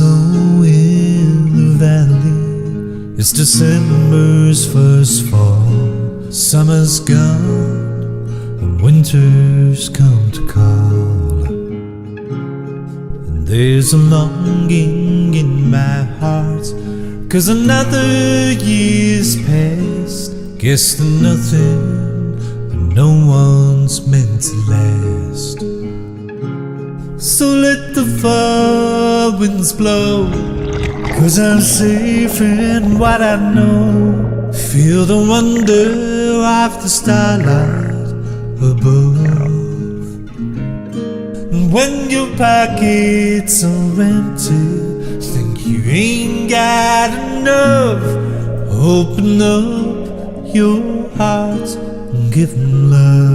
snow in the valley. It's December's first fall. Summer's gone and winter's come to call. And there's a longing in my heart, 'cause another year's passed. Guess that nothing and no one's meant to last. So let the fall winds blow, 'cause I'm safe in what I know. Feel the wonder of the starlight above. And when your pockets are empty, think you ain't got enough, open up your heart and give them love.